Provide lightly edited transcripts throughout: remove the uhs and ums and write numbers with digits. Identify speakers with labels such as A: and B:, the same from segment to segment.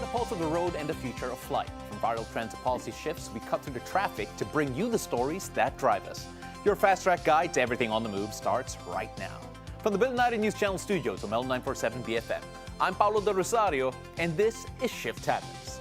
A: pulse of the road and the future of flight. From viral trends to policy shifts, we cut through the traffic to bring you the stories that drive us. Your fast track guide to everything on the move starts right now. From the Bill United News Channel studios of L947 BFM, I'm Paolo de Rosario, and this is Shift Happens.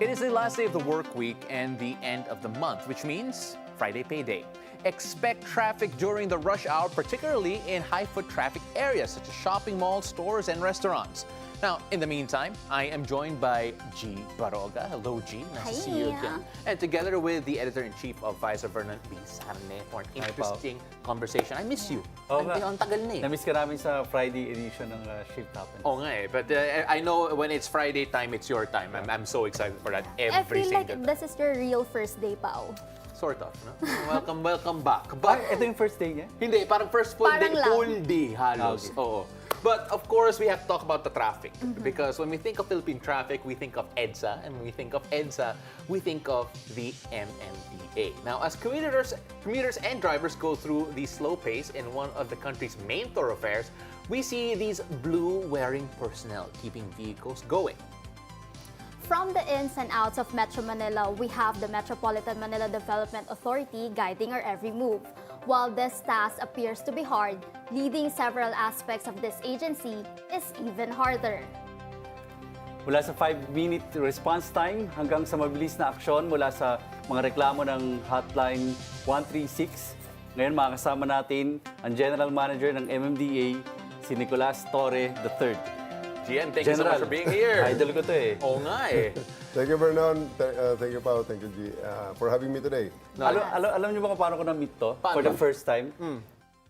A: It is the last day of the work week and the end of the month, which means Friday payday. Expect traffic during the rush hour, particularly in high-foot traffic areas such as shopping malls, stores, and restaurants. Now, in the meantime, I am joined by G. Barroga. Hello, G. Nice to see you again. And together with the Editor-in-Chief of Visor, Vernon B. Sarne, for an interesting conversation. I miss you.
B: Oo nga.
A: Ang tagal na eh.
B: Namiss ka namin sa Friday edition ng Shift Happens.
A: Oo nga eh. But I know when it's Friday time, it's your time. I'm so excited for that
C: I
A: every
C: feel like
A: single
C: this is your real first day, Pao.
A: Sort of, no? Welcome back. But,
B: Ito yung first day niya?
A: hindi, parang first full
C: Parang
A: day,
C: lang.
A: full day halos.
B: Okay.
A: Oo. But of course, we have to talk about the traffic. Because when we think of Philippine traffic, we think of EDSA. And when we think of EDSA, we think of the MMDA. Now, as commuters and drivers go through the slow pace in one of the country's main thoroughfares, we see these blue-wearing personnel keeping vehicles going.
C: From the ins and outs of Metro Manila, we have the Metropolitan Manila Development Authority guiding our every move. While this task appears to be hard, leading several aspects of this agency is even harder.
B: Mula sa 5-minute response time hanggang sa mabilis na aksyon mula sa mga reklamo ng Hotline 136. Ngayon makakasama natin ang General Manager ng MMDA, si Nicolas Torre III.
A: GM, thank you so much for being here.
B: Idol ko to eh.
A: Oo nga eh.
D: Thank you, Vernon. Thank you, Paolo. Thank you, G, for having me today.
B: Alam niyo ba kung paano ko na-meet to? For the first time?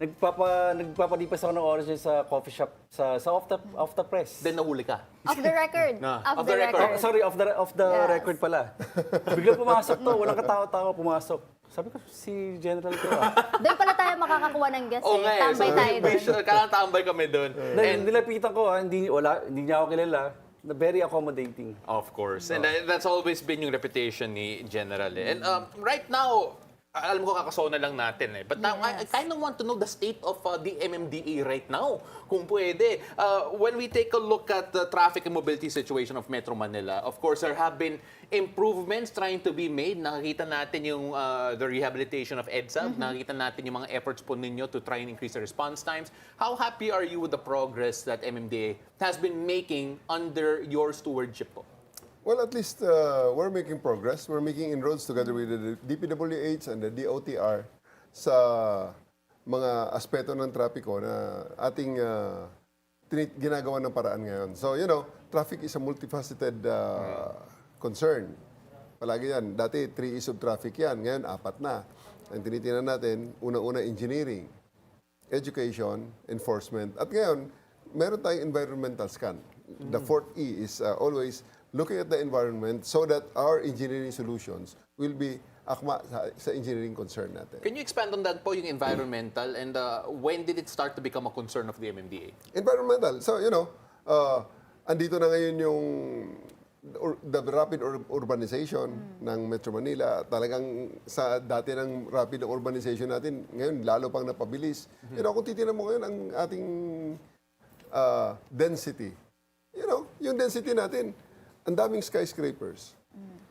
B: Nagpapalipas ako ng oras dyan sa coffee shop sa off the press.
A: Then nahuli ka.
C: Off the record.
A: Off the record.
B: Sorry, off the
C: Yes.
B: record pala. Bigla pumasok to, walang katawa-tawa pumasok. Sabi ko, si General ko
C: Doon pala tayo makakakuha ng guest
A: Oo nga eh.
C: Tambay tayo doon.
A: Kakatambay kami doon.
B: Nilapitan ko, hindi niya ako kilala. Very accommodating.
A: Of course. And that's always been yung reputation ni General. And right now, alam ko kakasona lang natin eh. But now, I kind of want to know the state of the MMDA right now, kung pwede. When we take a look at the traffic and mobility situation of Metro Manila, of course, there have been improvements trying to be made. Nakakita natin yung the rehabilitation of EDSA. Nakakita natin yung mga efforts po ninyo to try and increase the response times. How happy are you with the progress that MMDA has been making under your stewardship po?
D: Well, at least we're making progress. We're making inroads together with the DPWH and the DOTR sa mga aspeto ng trapiko na ating ginagawa ng paraan ngayon. So, you know, traffic is a multifaceted concern. Palagi yan. Dati, 3 is of traffic yan. Ngayon, 4 na. Ang tinitingnan natin, una-una engineering, education, enforcement. At ngayon, meron tayong environmental scan. The 4th E is always looking at the environment so that our engineering solutions will be akma sa engineering concern natin.
A: Can you expand on that po, yung environmental, and when did it start to become a concern of the MMDA?
D: Environmental. So, you know, andito na ngayon yung the rapid urbanization ng Metro Manila. Talagang sa dati ng rapid urbanization natin, ngayon lalo pang napabilis. You know, kung titignan mo ngayon ang ating density, you know, yung density natin, ang daming skyscrapers,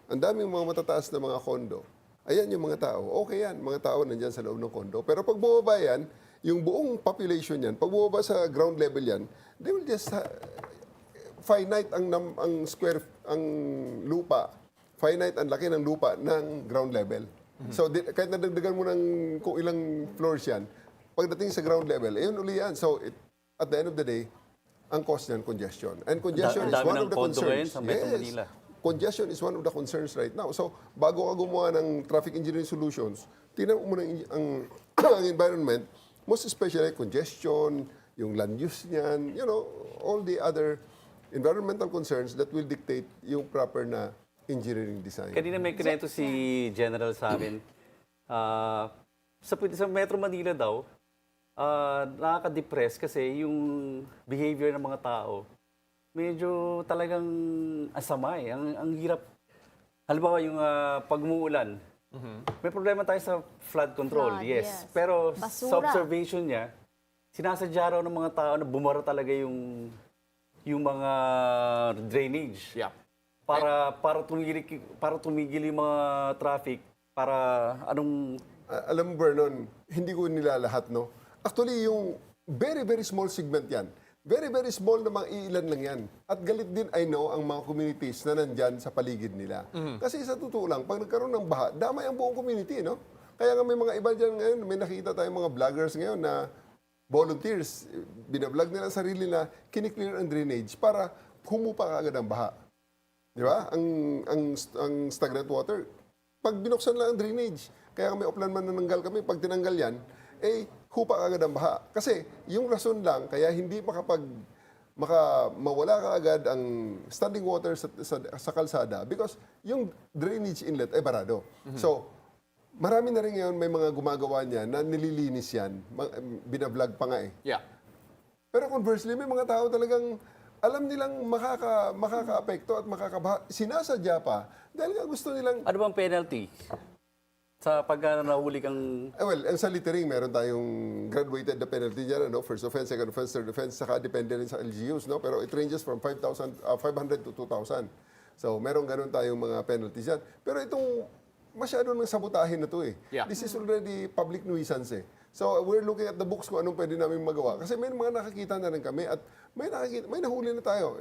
D: ang daming mga matataas na mga kondo. Ayan yung mga tao. Okay yan, mga tao nandyan sa loob ng kondo. Pero pag bumaba yan, yung buong population yan, pag bumaba sa ground level yan, they will just finite ang square, ang lupa. Finite ang laki ng lupa ng ground level. So kahit nadagdagan mo ng kung ilang floors yan, pagdating sa ground level, ayun uli yan. So at the end of the day, ang cause niyan, congestion. And congestion is one of the concerns.
B: Sa Metro Manila.
D: Congestion is one of the concerns right now. So, bago ka gumawa ng traffic engineering solutions, tingnan mo muna ang environment, most especially congestion, yung land use niyan, you know, all the other environmental concerns that will dictate yung proper na engineering design.
B: Kanina may kinento si General sa amin. Sa Metro Manila daw, nakaka-depress kasi yung behavior ng mga tao. medyo talagang asama eh. Ang hirap. Halimbawa yung pag umuulan, may problema tayo sa flood control,
C: Flood,
B: yes.
C: yes.
B: Pero
C: Basura.
B: sa observation niya, sinasadya raw ng mga tao na bumara talaga yung mga drainage.
A: Yeah.
B: Para tumigil yung mga traffic, para anong
D: Alam mo, Vernon, hindi ko nilalahat, no? Actually, yung very, very small segment yan. Very, very small na mga iilan lang yan. At galit din, I know, ang mga communities na nandyan sa paligid nila. Kasi sa totoo lang, pag nagkaroon ng baha, damay ang buong community, no? Kaya nga may mga iba dyan ngayon, may nakita tayong mga vloggers ngayon na volunteers, binablog nila ang sarili na kiniklear ang drainage para humupa kaagad ang baha. Di ba? Ang stagnant water, pag binuksan lang ang drainage, kaya may upland man nananggal kami, pag tinanggal yan, hupa agad ang baha. Kasi yung rason lang, kaya hindi mawala ka agad ang standing water sa kalsada because yung drainage inlet ay barado. So, marami na rin ngayon may mga gumagawa niya na nililinis yan. Binablog pa nga eh.
A: Yeah.
D: Pero conversely, may mga tao talagang alam nilang makaka-apekto at makakabaha. Sinasadya pa dahil nga gusto nilang...
B: ano bang penalty? Sa pag nahuli kang...
D: well, sa littering, meron tayong graduated na penalty dyan, no? First offense, second offense, third offense, saka depende rin sa LGUs, no? Pero it ranges from 500 to 2,000. So, meron ganun tayong mga penalties dyan. Pero itong masyado nang sabotahin na to eh.
A: Yeah.
D: This is already public nuisance eh. So, we're looking at the books kung anong pwede namin magawa. Kasi may mga nakakita na rin kami at may nahuli na tayo.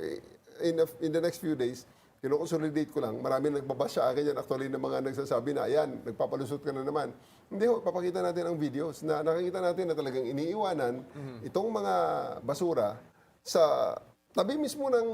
D: In the next few days, kino-consolidate ko lang. Marami nagbabash sa akin yan. Actually, ng mga nagsasabi na, ayan, nagpapalusot ka na naman. Hindi ho, papakita natin ang videos na nakikita natin na talagang iniiwanan itong mga basura sa tabi mismo ng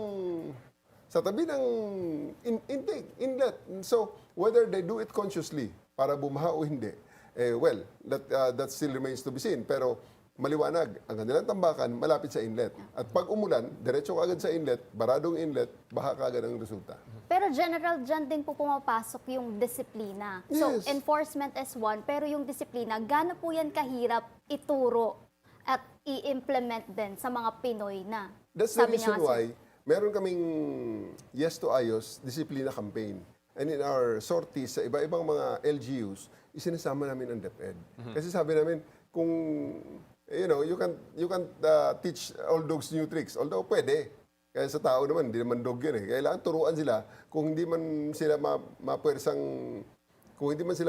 D: intake, inlet. So, whether they do it consciously para bumaha o hindi, well, that still remains to be seen. Pero maliwanag, ang kanilang tambakan malapit sa inlet. At pag umulan, diretso ka agad sa inlet, baradong inlet, baha ka agad ang resulta.
C: Pero general, dyan din po pumapasok yung disiplina. So,
D: Yes.
C: enforcement is one, pero yung disiplina, gaano po yan kahirap ituro at i-implement din sa mga Pinoy na?
D: That's the
C: Sabi niya
D: reason
C: nga,
D: why meron kaming Yes to Ayos disiplina campaign. And in our sorties sa iba-ibang mga LGUs, isinasama namin ang DepEd. Kasi sabi namin, kung you can teach all dogs new tricks. Although pwede. Kaya sa tao naman, hindi naman dog yun eh. Kailangan turuan sila kung hindi man sila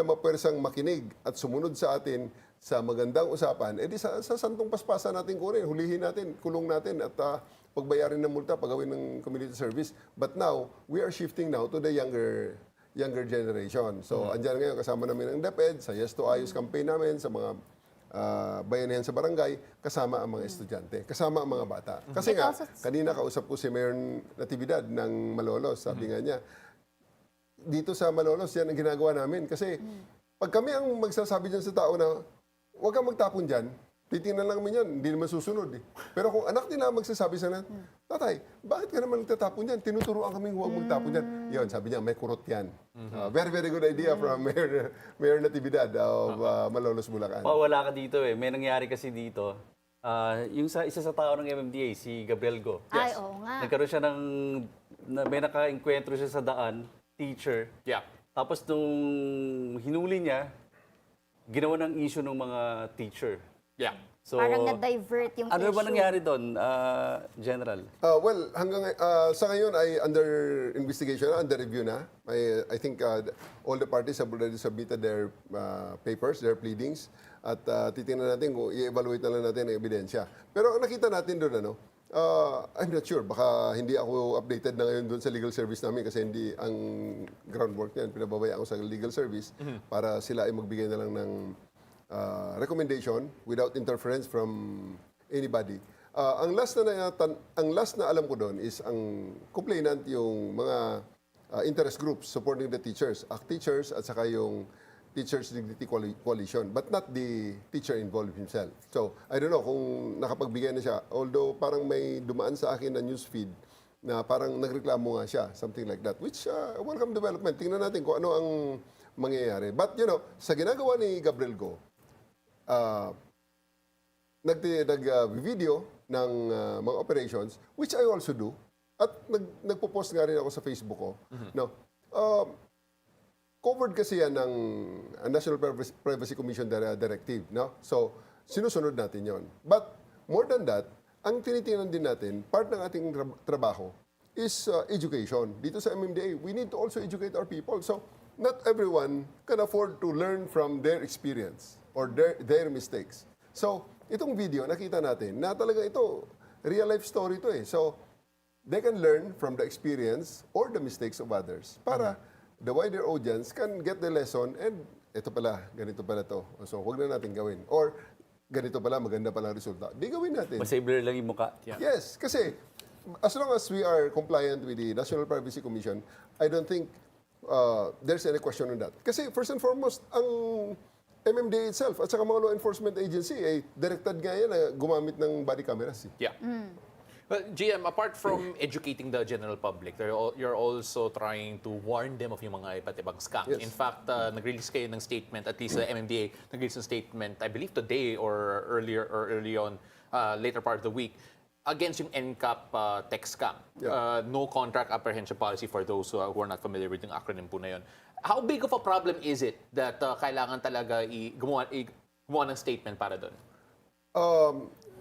D: mapuwersang makinig at sumunod sa atin sa magandang usapan, edi sa santong paspasan natin kunin, hulihin natin, kulong natin at pagbayarin ng multa, pagawin ng community service. But now, we are shifting now to the younger generation. So, andyan ngayon kasama namin ang DepEd, sa Yes to Ayos campaign namin, sa mga bayanihan sa barangay, kasama ang mga estudyante, kasama ang mga bata. Kasi
C: It
D: nga,
C: also-
D: kanina kausap ko si Mayor Natividad ng Malolos, sabi nga niya, dito sa Malolos, yan ang ginagawa namin. Kasi pag kami ang magsasabi dyan sa tao na, huwag kang magtapon dyan, titingnan lang kami yan, hindi naman susunod eh. Pero kung anak nila ang magsasabi sa natin, tatay, bakit ka naman nagtatapon dyan? Tinuturoan kami huwag magtapon dyan. Yun, sabi niya, may kurot yan. Very, very good idea from Mayor Natividad of Malolos, Bulacan.
B: Wala ka dito eh. May nangyari kasi dito. Yung isa sa tao ng MMDA, si Gabriel Go.
C: Ay, oo nga.
B: Nagkaroon siya may naka-enkwentro siya sa daan, teacher.
A: Yeah.
B: Tapos nung hinuli niya, ginawa ng issue ng mga teacher.
A: Yeah.
B: So,
C: Parang na-divert yung
B: ano
C: issue.
B: ba nangyari doon, General?
D: Well, sa ngayon ay under investigation na, under review na. I think all the parties have already submitted their papers, their pleadings. At titingnan natin kung i-evaluate na lang natin ang ebidensya. Pero ang nakita natin doon, I'm not sure. Baka hindi ako updated na ngayon doon sa legal service namin kasi hindi ang groundwork niyan. Pinababayaan ko sa legal service para sila ay magbigay na lang ng recommendation without interference from anybody. Ang last na alam ko doon is ang complainant yung mga interest groups supporting the teachers, ACT teachers at saka yung Teachers Dignity Coalition, but not the teacher involved himself. So, I don't know kung nakapagbigay na siya. Although parang may dumaan sa akin na newsfeed na parang nagreklamo nga siya, something like that. Which, welcome development. Tingnan natin kung ano ang mangyayari. But, sa ginagawa ni Gabriel Go, nag-video ng mga operations, which I also do. At nagpo-post nga rin ako sa Facebook ko. No? Covered kasi yan ng National Privacy Commission Directive. No? So, sinusunod natin yon. But more than that, ang tinitingnan din natin, part ng ating trabaho is education. Dito sa MMDA, we need to also educate our people. So, not everyone can afford to learn from their experience or their mistakes. So, itong video, nakita natin na talaga ito, real life story to eh. So, they can learn from the experience or the mistakes of others para the wider audience can get the lesson and ito pala, ganito pala to. So, huwag na natin gawin. Or, ganito pala, maganda pala ang resulta. Di gawin natin.
B: Masay blur lang yung mukha.
D: Yes, kasi as long as we are compliant with the National Privacy Commission, I don't think there's any question on that. Kasi first and foremost, ang MMDA itself at saka mga law enforcement agency, directed nga yan na gumamit ng body cameras.
A: Yeah. But GM, apart from educating the general public, you're also trying to warn them of yung mga iba't ibang scams.
D: Yes.
A: In fact, nag-release kayo ng statement, at least the MMDA nag-release ng statement, I believe today or early on, later part of the week, against yung NCAP tech scam.
D: Yeah.
A: No Contact Apprehension Policy for those who are not familiar with yung acronym po na yun. How big of a problem is it that kailangan talaga gumawa ng statement para doon?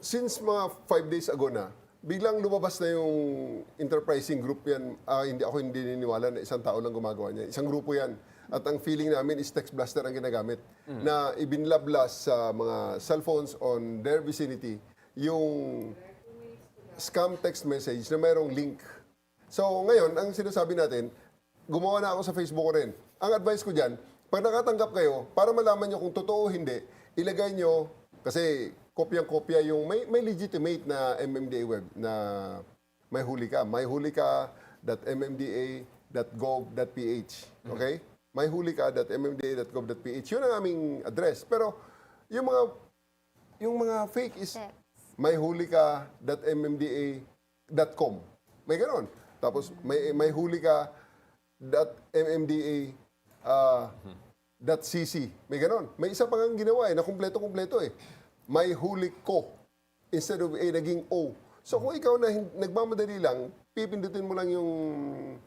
D: Since mga 5 days ago na, biglang lumabas na yung enterprising group yan. Ako hindi niniwala na isang tao lang gumagawa niya. Isang grupo yan. At ang feeling namin is text blaster ang ginagamit na ibinlablas sa mga cellphones on their vicinity yung scam text message na mayroong link. So ngayon, ang sinasabi natin, gumawa na ako sa Facebook ko rin. Ang advice ko dyan, pag nakatanggap kayo, para malaman nyo kung totoo o hindi, ilagay nyo, kasi kopyang-kopya yung may legitimate na MMDA web na may huli ka. mayhulika.mmda.gov.ph. Okay? mayhulika.mmda.gov.ph. Yun ang aming address. Pero yung mga fake is mayhulika.mmda.com. May ganon. Tapos mayhulika.mmda.cc. May ganon. May isa pang ginawa na kumpleto-kumpleto eh. May huli ko instead of A naging O. So kung ikaw na nagmamadali lang, pipindutin mo lang yung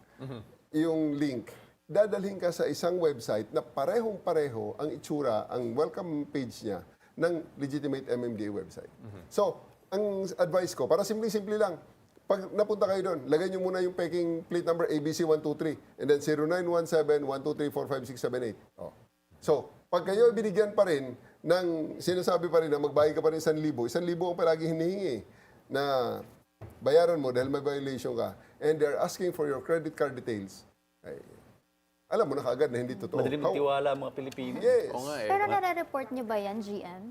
D: link. Dadalhin ka sa isang website na parehong-pareho ang itsura, ang welcome page niya ng legitimate MMDA website. So, ang advice ko, para simple-simple lang, pag napunta kayo doon, lagay nyo muna yung peking plate number ABC123 and then 0917-123-45678. Oh. So, pag kayo binigyan pa rin ng sinasabi pa rin na magbayad ka pa rin 1,000, 1,000 ang palagi hinihingi na bayaran mo dahil may violation ka and they're asking for your credit card details, ay, alam mo na kaagad na hindi totoo.
B: Madaling magtiwala ang mga Pilipino.
D: Yes.
A: Oo nga eh.
C: Pero nare-report niyo ba yan, GM?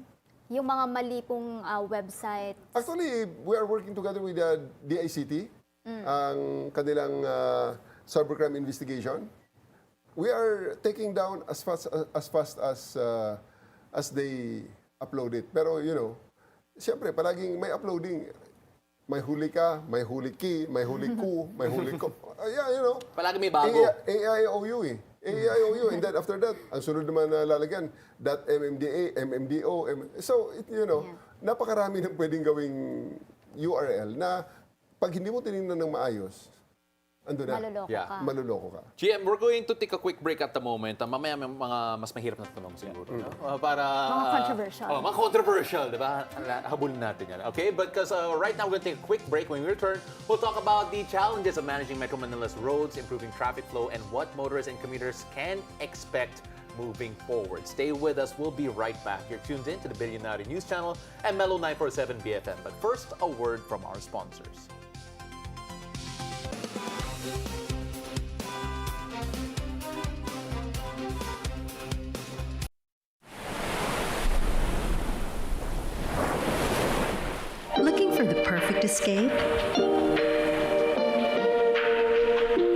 C: Yung mga mali pong website?
D: Actually, we are working together with the DICT, ang kanilang cybercrime investigation. We are taking down as fast as they upload it. Pero, siyempre, palaging may uploading. May huli ka, may huli ki, may huli ku, may huli ko. Yeah,
A: Palagi may bago.
D: AIOU eh. AIOU. And then after that, ang sunod naman na lalagyan, .mmda, MMDO. So, napakarami ng pwedeng gawing URL na pag hindi mo tinignan ng maayos, ando na.
C: Maluloko
A: Yeah.
C: ka.
D: Maluloko ka.
A: GM, we're going to take a quick break at the moment. Mamaya may mga mas mahirap na tanong siguro. No? Para,
C: Mga controversial.
A: Mga controversial, di ba? Habulin natin yan. Okay, because right now we're going to take a quick break. When we return, we'll talk about the challenges of managing Metro Manila's roads, improving traffic flow, and what motorists and commuters can expect moving forward. Stay with us. We'll be right back. You're tuned in to the Billionaire News Channel and Mellow 947 BFM. But first, a word from our sponsors.
E: Looking for the perfect escape?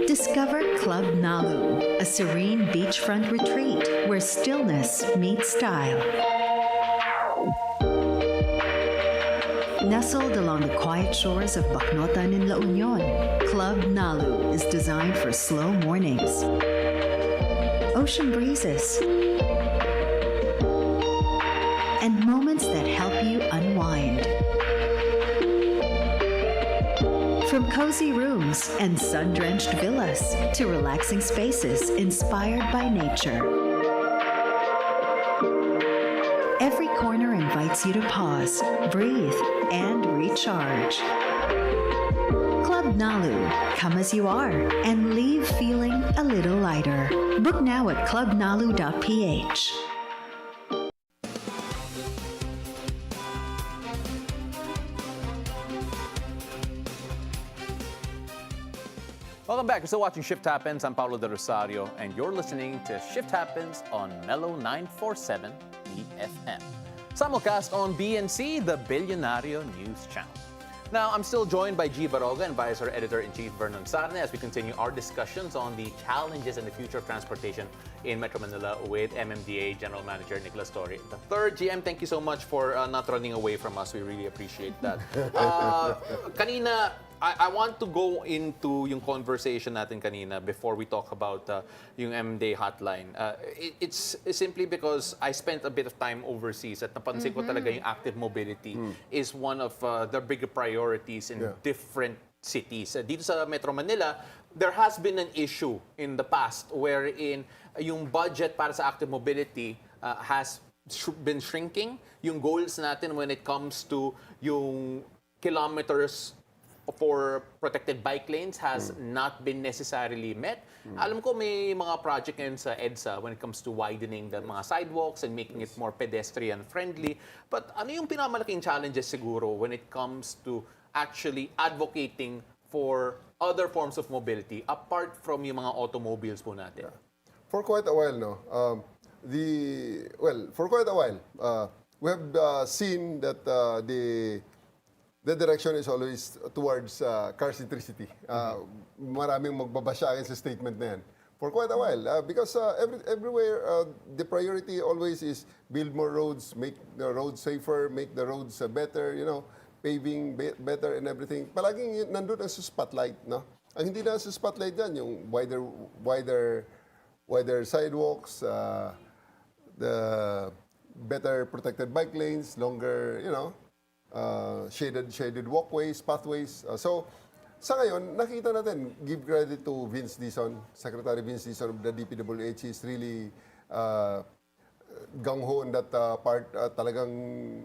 E: Discover Club Nalu, a serene beachfront retreat where stillness meets style. Nestled along the quiet shores of Bacnotan in La Union, Club Nalu is designed for slow mornings, ocean breezes, and moments that help you unwind. From cozy rooms and sun-drenched villas to relaxing spaces inspired by nature. Every corner invites you to pause, breathe, and recharge. Club Nalu. Come as you are and leave feeling a little lighter. Book now at clubnalu.ph.
A: Welcome back. You're still watching Shift Happens. I'm Paolo de Rosario, and you're listening to Shift Happens on Mellow 947 EFM. Simulcast on BNC, the Billionario News Channel. Now, I'm still joined by G. Barroga and Vice Editor-in-Chief Vernon Sarne as we continue our discussions on the challenges and the future of transportation in Metro Manila with MMDA General Manager Nicolas Torre III. GM, thank you so much for not running away from us. We really appreciate that. Kanina, I want to go into yung conversation natin kanina before we talk about yung MMDA hotline. It's simply because I spent a bit of time overseas at napansin ko talaga yung active mobility is one of the bigger priorities in different cities. Dito sa Metro Manila, there has been an issue in the past wherein yung budget para sa active mobility has been shrinking. Yung goals natin when it comes to yung kilometers for protected bike lanes has not been necessarily met. Alam ko may mga project ngayon sa EDSA when it comes to widening the mga sidewalks and making it more pedestrian friendly. But ano yung pinamalaking challenges siguro when it comes to actually advocating for other forms of mobility apart from yung mga automobiles po natin?
D: For quite a while, no. For quite a while, we have seen that the direction is always towards car centricity. Maraming magbabasya akin sa statement na yan. For quite a while. Because everywhere, the priority always is build more roads, make the roads safer, make the roads better, paving better and everything. Palaging nandun ang sa spotlight, no? Ang hindi na sa spotlight dyan, yung wider sidewalks, the better protected bike lanes, longer, shaded walkways, pathways. So, sa ngayon, nakita natin, give credit to Vince Dizon, Secretary Vince Dizon of the DPWH is really gung-ho on that part. Talagang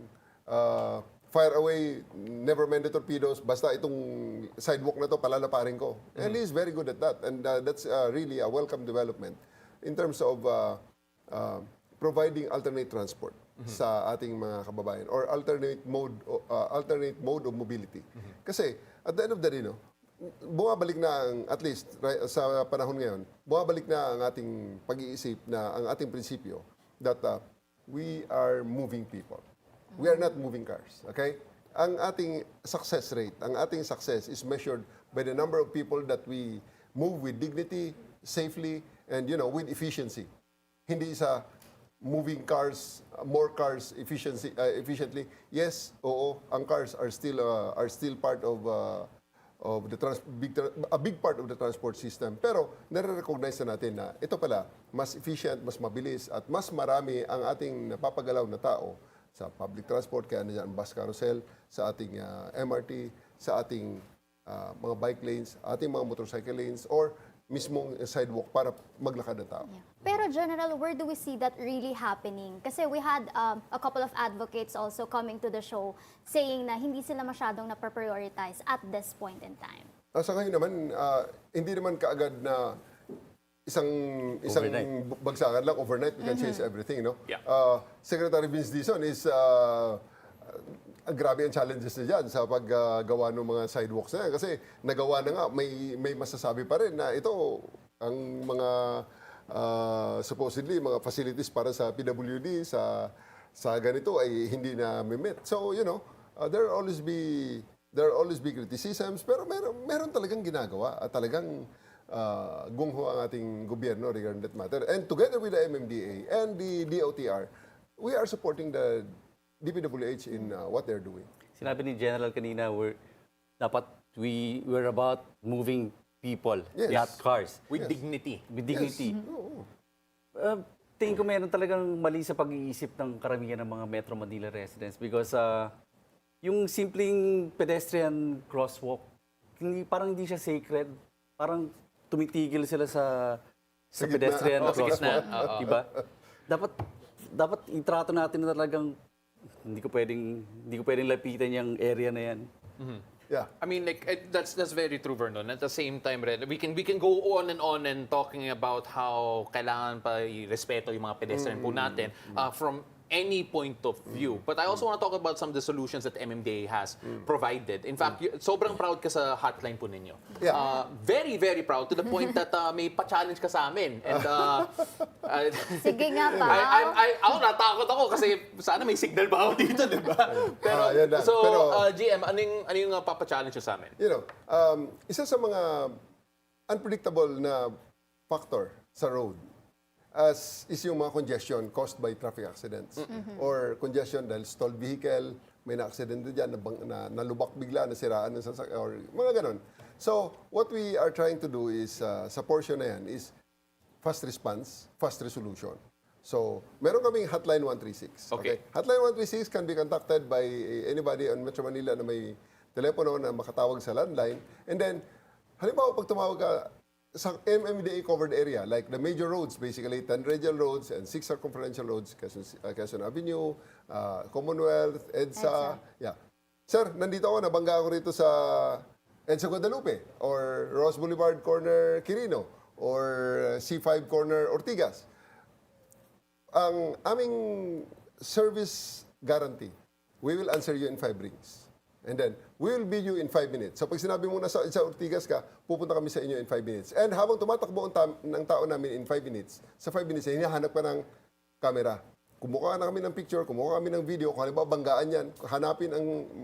D: fire away, never mend the torpedoes, basta itong sidewalk na to, palalaparin ko. And he's very good at that. And that's really a welcome development in terms of providing alternate transport sa ating mga kababayan or alternate mode of mobility. Kasi at the end of the day, bumabalik na at least sa panahon ngayon, bumabalik na ang ating pag-iisip na ang ating prinsipyo that we are moving people. We are not moving cars. Okay? Ang ating success rate, ang ating success is measured by the number of people that we move with dignity, safely, and with efficiency. Hindi sa moving cars, more cars efficiently. Yes, oo, ang cars are still part of a big part of the transport system. Pero nare-recognize na natin na ito pala mas efficient, mas mabilis at mas marami ang ating napapagalaw na tao sa public transport, kaya nandiyan ang bus carousel, sa ating MRT, sa ating mga bike lanes, ating mga motorcycle lanes, or mismong sidewalk para maglakad ng tao.
C: Yeah. Pero General, where do we see that really happening? Kasi we had a couple of advocates also coming to the show saying na hindi sila masyadong na-prioritize at this point in time.
D: Sa ngayon naman, hindi naman kaagad na isang bagsakan lang, overnight, we can change everything, no?
A: Yeah.
D: Secretary Vince Dizon is grabe ang challenges na dyan sa paggawa ng mga sidewalks na yan. Kasi nagawa na nga, may masasabi pa rin na ito, ang mga supposedly, mga facilities para sa PWD, sa ganito ay hindi na met. So, there will always be criticisms, pero meron talagang ginagawa at talagang gungho ang ating gobyerno regarding that matter. And together with the MMDA and the DOTR, we are supporting the DPWH in what they're doing.
B: Sinabi ni General kanina, we're about moving people,
D: Yes.
B: not cars.
A: With dignity.
B: With dignity.
D: Yes. Oo.
B: Tingin ko meron talagang mali sa pag-iisip ng karamihan ng mga Metro Manila residents because yung simpleng pedestrian crosswalk parang hindi siya sacred. Parang tumitigil sila sa
D: gitna.
B: pedestrian
A: Oh, sa
B: crosswalk.
A: gitna. Oo.
B: Diba? Dapat itrato natin na talagang hindi ko pwedeng lapitan yung area na yan.
D: Yeah.
A: I mean, like that's very true, Vernon. At the same time, Red, we can go on and talking about how kailangan pa i-respeto yung mga pedestrian po natin from any point of view. But I also want to talk about some of the solutions that MMDA has provided. In fact, sobrang proud ka sa hotline po ninyo.
D: Yeah.
A: Very, very proud to the point that may pa-challenge ka sa amin. And
C: Sige nga, Pao.
A: ako natakot ako kasi sana may signal ba ako dito, di ba? Pero,
D: Yan na.
A: so,
D: Pero-
A: GM, ano yung papa-challenge nyo sa amin?
D: Isa sa mga unpredictable na factor sa road is yung mga congestion caused by traffic accidents. Or congestion dahil stalled vehicle, may na-aksidente dyan, nalubak bigla, nasiraan ng sasakyan, or mga ganon. So, what we are trying to do is, sa portion na yan, is fast response, fast resolution. So, meron kaming Hotline 136.
A: Okay.
D: Hotline 136 can be contacted by anybody on Metro Manila na may telepono na makatawag sa landline. And then, halimbawa, pag tumawag ka sa MMDA covered area, like the major roads, basically 10 radial roads and 6 circumferential roads, Quezon Avenue, Commonwealth, EDSA. Yeah. Sir, nandito ako, nabangga ako rito sa EDSA Guadalupe, or Ross Boulevard Corner Quirino, or C5 Corner Ortigas. Ang aming service guarantee, we will answer you in 5 rings. And then, we will be you in 5 minutes. So, pag sinabi mo na sa Ortigas ka, pupunta kami sa inyo in 5 minutes. And habang tumatakbo ng tao namin in 5 minutes, sa 5 minutes, hinahanap ka ng camera. Kumuha na kami ng picture, kumuha kami ng video. Kung halimbawa, banggaan yan, hanapin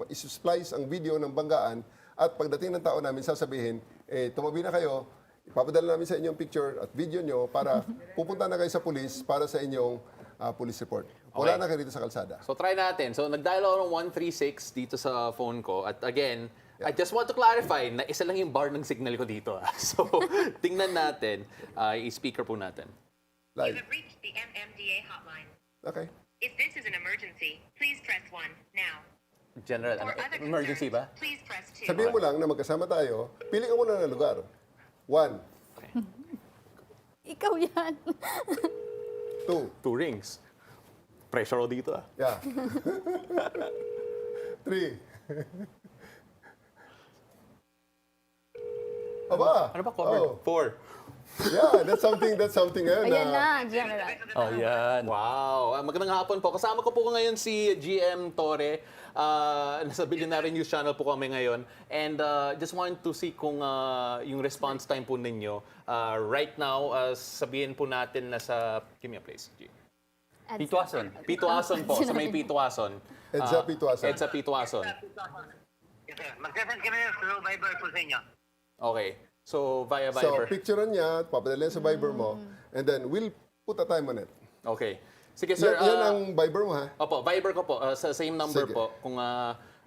D: splice ang video ng banggaan. At pagdating ng tao namin, sasabihin, tumabi na kayo, ipapadala namin sa inyong picture at video nyo para pupunta na kayo sa police para sa inyong police report. Wala na kayo rito sa kalsada.
A: So try natin. So nag-dial ako ng 136 dito sa phone ko. At again, I just want to clarify na isa lang yung bar ng signal ko dito. So tingnan natin. I-speaker po natin.
F: You
D: Live.
F: have reached the MMDA hotline.
D: Okay.
F: If this is an emergency, please press 1 now.
A: General,
F: For other
A: emergency ba?
F: concerns, please press 2.
D: Sabihin mo lang na magkasama tayo, pili ka muna ng lugar. 1,
C: Ikaw yan.
D: 2,
A: 2 rings. Pressure ako dito
D: yeah. 3. Aba!
A: Ano ba covered?
D: Oh,
A: 4.
D: yeah, that's something ngayon.
C: Ayan na, General.
B: Oh, yan.
A: Wow. Magandang hapon po. Kasama ko po ngayon si GM Torre. Nasa Billionaire News Channel po kami ngayon. And just wanted to see kung yung response time po ninyo. Right now, sabihin po natin na sa... Give me a place, G.
B: Pituason.
A: Pituason po, sa may Pituason.
D: EDSA Pituason.
A: EDSA Pituason.
G: Yes, sir. Mag-send kami through Viber po sa inyo.
A: Okay. So, via
D: So,
A: Viber.
D: picturean niya, papadala sa Viber mo, and then we'll put a time on it.
A: Okay. Sige, sir.
D: Yan ang Viber mo, ha?
A: Opo, Viber ko po. Sa same number
D: Sige.
A: po. Kung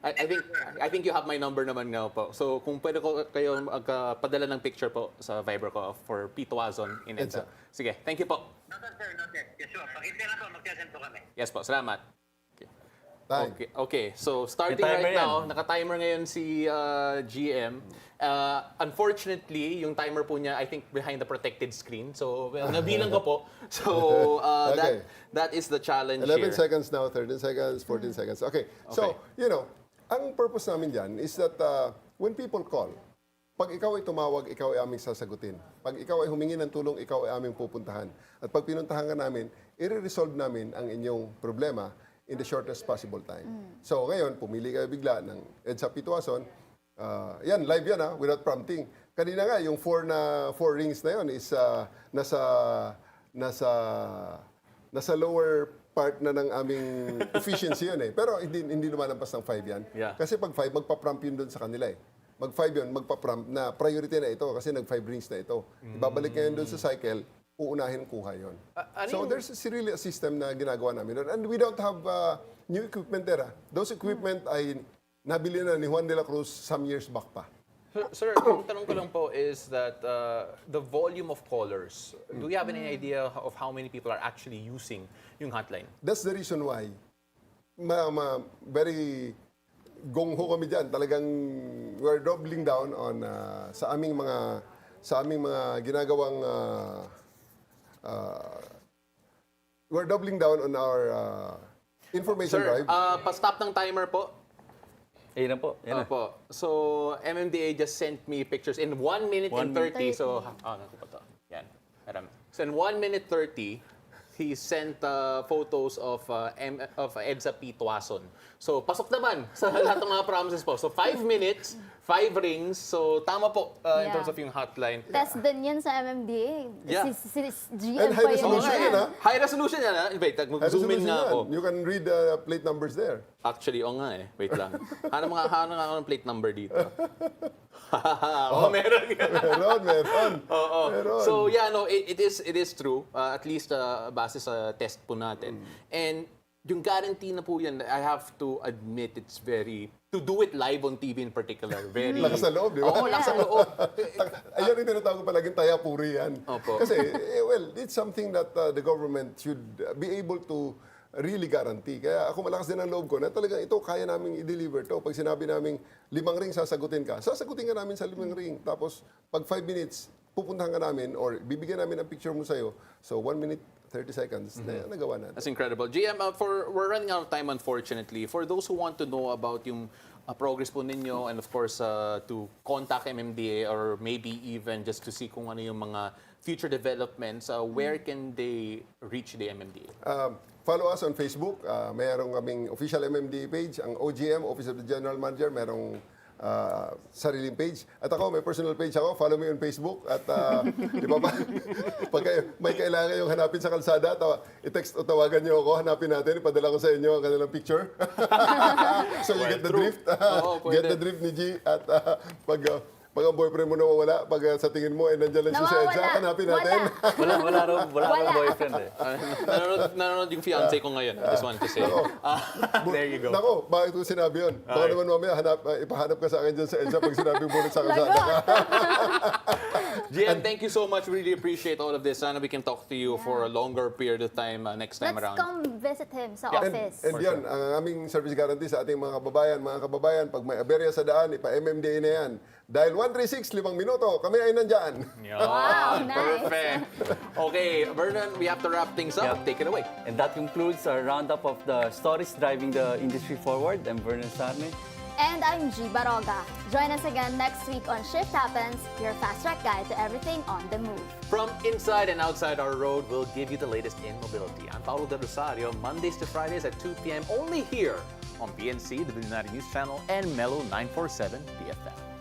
A: I think you have my number naman nga po. So kung pwede ko kayo magpadala ng picture po sa Viber ko for Pituazon in EDSA. Sige, thank you po.
G: Noted, sir. Noted. Yes, sure. Pag-intay na po, mag-send po kami.
A: Yes po, salamat.
D: Time.
A: Okay. So starting
B: May timer
A: right
B: yan.
A: now, naka-timer ngayon si GM. Unfortunately, yung timer po niya, I think behind the protected screen. So nabilang ko po. So
D: Okay.
A: that is the challenge
D: 11
A: here.
D: seconds now, 13 seconds, 14 seconds. Okay. So, ang purpose namin dyan is that when people call, pag ikaw ay tumawag, ikaw ay aming sasagutin. Pag ikaw ay humingi ng tulong, ikaw ay aming pupuntahan. At pag pinuntahan ka namin, i-resolve namin ang inyong problema in the shortest possible time. So ngayon, pumili kayo bigla ng EDSA Pituason. Yan, live yan without prompting. Kanina nga, yung 4 rings na yun is nasa lower part na ng aming efficiency yun eh. Pero hindi lumalampas ng 5 yan.
A: Yeah.
D: Kasi pag 5, magpa-prompt yun doon sa kanila eh. Mag 5 yun, magpa-prompt na priority na ito kasi nag 5 rings na ito. Ibabalik ngayon doon sa cycle, uunahin kuha yun.
A: ano
D: So
A: yung-
D: there's really a system na ginagawa namin doon. And we don't have new equipment there. Those equipment ay nabili na ni Juan de la Cruz some years back pa.
A: Sir, yung tanong ko lang po is that the volume of callers, do you have any idea of how many people are actually using yung hotline?
D: That's the reason why very gongho kami diyan. Talagang we're doubling down on sa aming mga ginagawang we're doubling down on our information
A: Sir,
D: drive.
A: pa-stop ng timer po.
B: Ayun na po. Yan na.
A: Opo. So, MMDA just sent me pictures in 1 minute and 30. So, naku pa to. Yan. Meron. So, in 1 minute 30, he sent photos of EDSA P. Tuason. So, pasok naman sa lahat ng mga promises po. So, 5 minutes, 5 rings. So, tama po in
C: Yeah.
A: terms of yung hotline.
C: Test din yan sa MMDA.
A: Yeah.
C: Si GM
D: And high
C: pa yun.
D: resolution
C: Yeah.
D: yan, ha?
A: High resolution yan, ha? Wait,
D: High
A: mag-zoom in
D: resolution
A: nga
D: yan.
A: ako.
D: You can read the plate numbers there.
A: Actually, nga eh. Wait lang. Hanap nga ako ng plate number dito. Meron nga.
D: Meron.
A: Oo.
D: Meron.
A: So yeah, no, it is true. At least base sa test po natin. And yung guarantee na po yan, I have to admit it's very, to do it live on TV in particular, very...
D: Lakas sa loob, di ba?
A: Oo, lakas sa loob.
D: Ayun yung tinatawag ko palaging taya-puri yan.
A: Opo.
D: Kasi, well, it's something that the government should be able to really guarantee. Kaya ako malakas din ang loob ko na talagang ito kaya naming i-deliver to. Pag sinabi naming 5 ring sasagutin ka ka namin sa 5 ring. Tapos, pag 5 minutes, pupuntahan ka namin or bibigyan namin ang picture mo sa'yo. So, 1 minute, 30 seconds, na nagawa natin.
A: That's incredible. GM, we're running out of time unfortunately. For those who want to know about yung progress po ninyo and of course to contact MMDA or maybe even just to see kung ano yung mga future developments, where can they reach the MMDA?
D: Follow us on Facebook. Mayroong kaming official MMDA page. Ang OGM, Office of the General Manager, mayroong sariling page. At ako, may personal page ako. Follow me on Facebook. At di ba pa, pag may kailangan yung hanapin sa kalsada, i-text o tawagan niyo ako, hanapin natin, ipadala ko sa inyo ang kanilang picture. So you get the drift. Get the drift ni G. At pag ang boyfriend mo nawawala, pag sa tingin mo, nandiyan lang siya sa EDSA, hanapin natin.
B: Wala akong boyfriend eh.
A: Nanonood yung fiancé ko ngayon. I just wanted to say. There you go.
D: Nako, bakit ko sinabi yun? Baka naman mamaya, ipahanap ka sa akin dyan sa EDSA pag sinabi mo sa kalsada ka.
A: GM, thank you so much. Really appreciate all of this. Sana we can talk to you for a longer period of time next time
C: Let's
A: around.
C: come visit him sa
A: Yeah.
C: office.
D: And yan, ang aming service guarantee sa ating mga kababayan, pag may aberya sa daan, ipa-MMDA na yan. Dahil 136, 5 minuto, kami ay nandyan.
C: Wow, nice.
A: Perfect. Okay, Vernon, we have to wrap things up.
B: Yeah.
A: Take it away.
B: And that concludes our roundup of the stories driving the industry forward. I'm Vernon Sarne.
C: And I'm G. Barroga. Join us again next week on Shift Happens, your fast-track guide to everything on the move.
A: From inside and outside our road, we'll give you the latest in mobility. I'm Paolo de Rosario, Mondays to Fridays at 2 p.m. only here on PNC, the United News Channel, and Mellow 947 BFM.